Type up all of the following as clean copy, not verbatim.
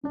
Hey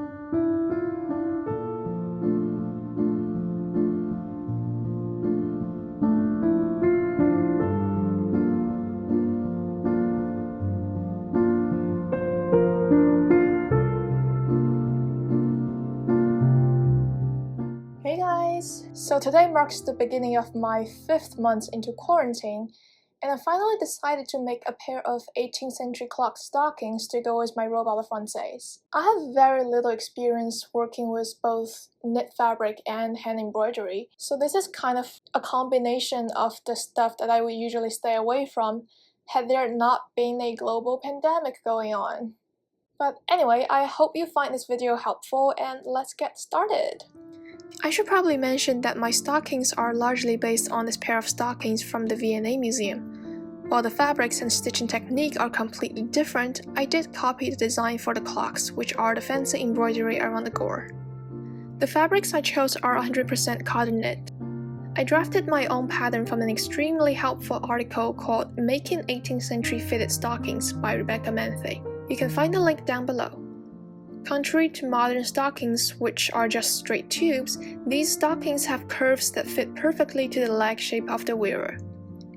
guys! So today marks the beginning of my 5th month into quarantine, and I finally decided to make a pair of 18th century clock stockings to go with my robe a la française. I have very little experience working with both knit fabric and hand embroidery, so this is kind of a combination of the stuff that I would usually stay away from had there not been a global pandemic going on. But anyway, I hope you find this video helpful, and let's get started! I should probably mention that my stockings are largely based on this pair of stockings from the V&A Museum. While the fabrics and stitching technique are completely different, I did copy the design for the clocks, which are the fancy embroidery around the gore. The fabrics I chose are 100% cotton knit. I drafted my own pattern from an extremely helpful article called Making 18th Century Fitted Stockings by Rebecca Manthey. You can find the link down below. Contrary to modern stockings, which are just straight tubes, these stockings have curves that fit perfectly to the leg shape of the wearer.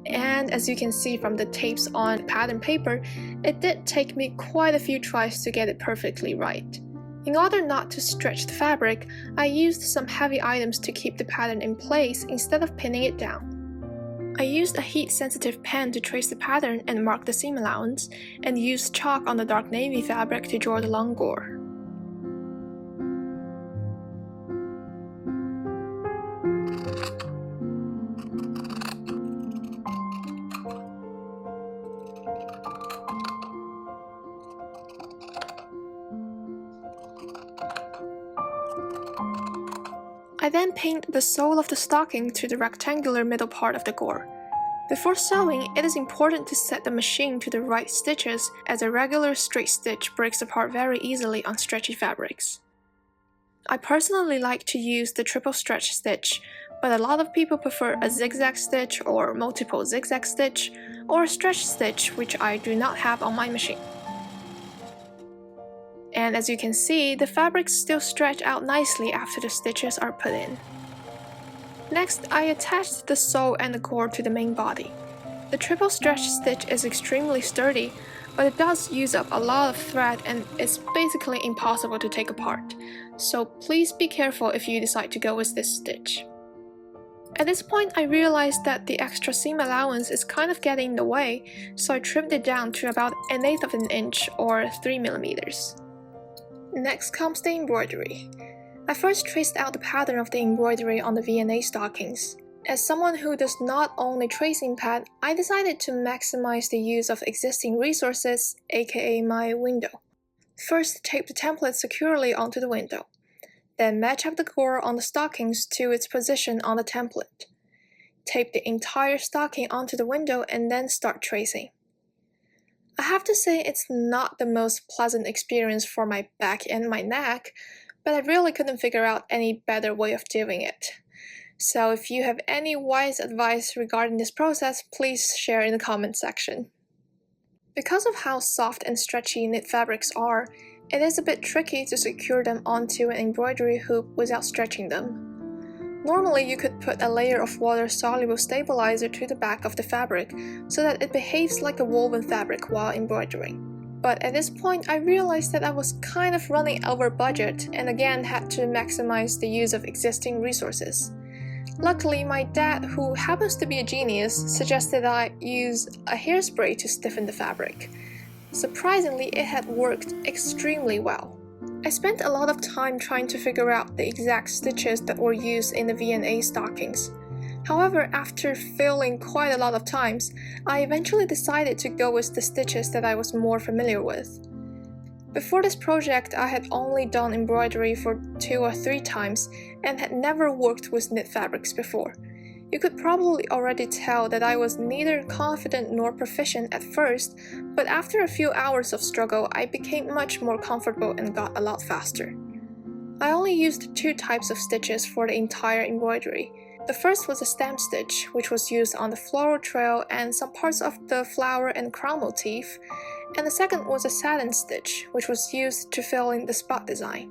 And as you can see from the tapes on pattern paper, it did take me quite a few tries to get it perfectly right. In order not to stretch the fabric, I used some heavy items to keep the pattern in place instead of pinning it down. I used a heat-sensitive pen to trace the pattern and mark the seam allowance, and used chalk on the dark navy fabric to draw the long gore. I then pinned the sole of the stocking to the rectangular middle part of the gore. Before sewing, it is important to set the machine to the right stitches, as a regular straight stitch breaks apart very easily on stretchy fabrics. I personally like to use the triple stretch stitch, but a lot of people prefer a zigzag stitch or multiple zigzag stitch, or a stretch stitch, which I do not have on my machine. And as you can see, the fabrics still stretch out nicely after the stitches are put in. Next, I attached the sole and the gore to the main body. The triple stretch stitch is extremely sturdy, but it does use up a lot of thread and it's basically impossible to take apart, so please be careful if you decide to go with this stitch. At this point, I realized that the extra seam allowance is kind of getting in the way, so I trimmed it down to about 1/8 of an inch or 3 millimeters. Next comes the embroidery. I first traced out the pattern of the embroidery on the V&A stockings. As someone who does not own a tracing pad, I decided to maximize the use of existing resources, aka my window. First, tape the template securely onto the window. Then match up the gore on the stockings to its position on the template. Tape the entire stocking onto the window and then start tracing. I have to say it's not the most pleasant experience for my back and my neck, but I really couldn't figure out any better way of doing it. So if you have any wise advice regarding this process, please share in the comment section. Because of how soft and stretchy knit fabrics are, it is a bit tricky to secure them onto an embroidery hoop without stretching them. Normally, you could put a layer of water-soluble stabilizer to the back of the fabric so that it behaves like a woven fabric while embroidering. But at this point, I realized that I was kind of running over budget and again had to maximize the use of existing resources. Luckily, my dad, who happens to be a genius, suggested I use a hairspray to stiffen the fabric. Surprisingly, it had worked extremely well. I spent a lot of time trying to figure out the exact stitches that were used in the V&A stockings. However, after failing quite a lot of times, I eventually decided to go with the stitches that I was more familiar with. Before this project, I had only done embroidery for 2 or 3 times and had never worked with knit fabrics before. You could probably already tell that I was neither confident nor proficient at first, but after a few hours of struggle, I became much more comfortable and got a lot faster. I only used 2 types of stitches for the entire embroidery. The first was a stamp stitch, which was used on the floral trail and some parts of the flower and crown motif, and the second was a satin stitch, which was used to fill in the spot design.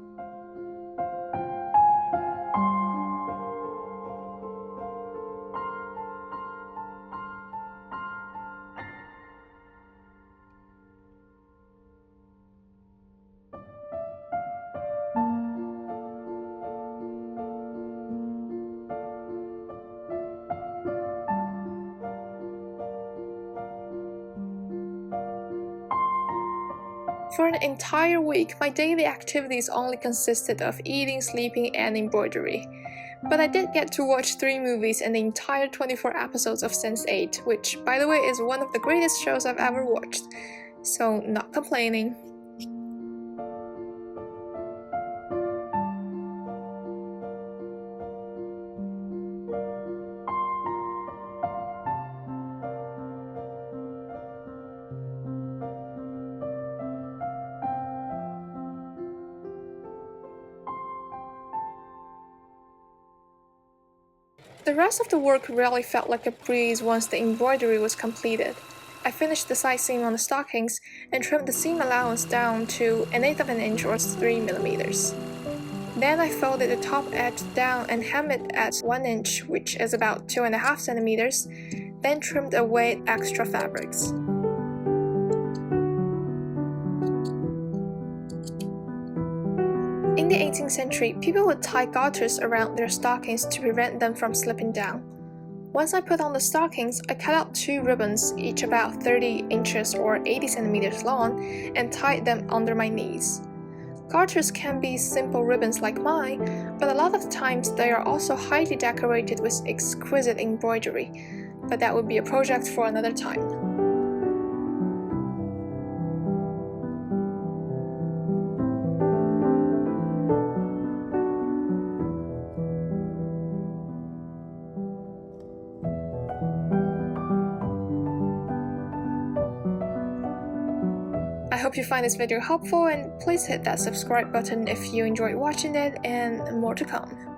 For an entire week, my daily activities only consisted of eating, sleeping, and embroidery. But I did get to watch 3 movies and the entire 24 episodes of Sense8, which, by the way, is one of the greatest shows I've ever watched. So, not complaining. The rest of the work really felt like a breeze once the embroidery was completed. I finished the side seam on the stockings and trimmed the seam allowance down to 1/8 of an inch or 3 millimeters. Then I folded the top edge down and hemmed it at 1 inch, which is about 2.5 centimeters, then trimmed away extra fabrics. In the 18th century, people would tie garters around their stockings to prevent them from slipping down. Once I put on the stockings, I cut out 2 ribbons, each about 30 inches or 80 centimeters long, and tied them under my knees. Garters can be simple ribbons like mine, but a lot of times they are also highly decorated with exquisite embroidery, but that would be a project for another time. I hope you find this video helpful, and please hit that subscribe button if you enjoyed watching it, and more to come.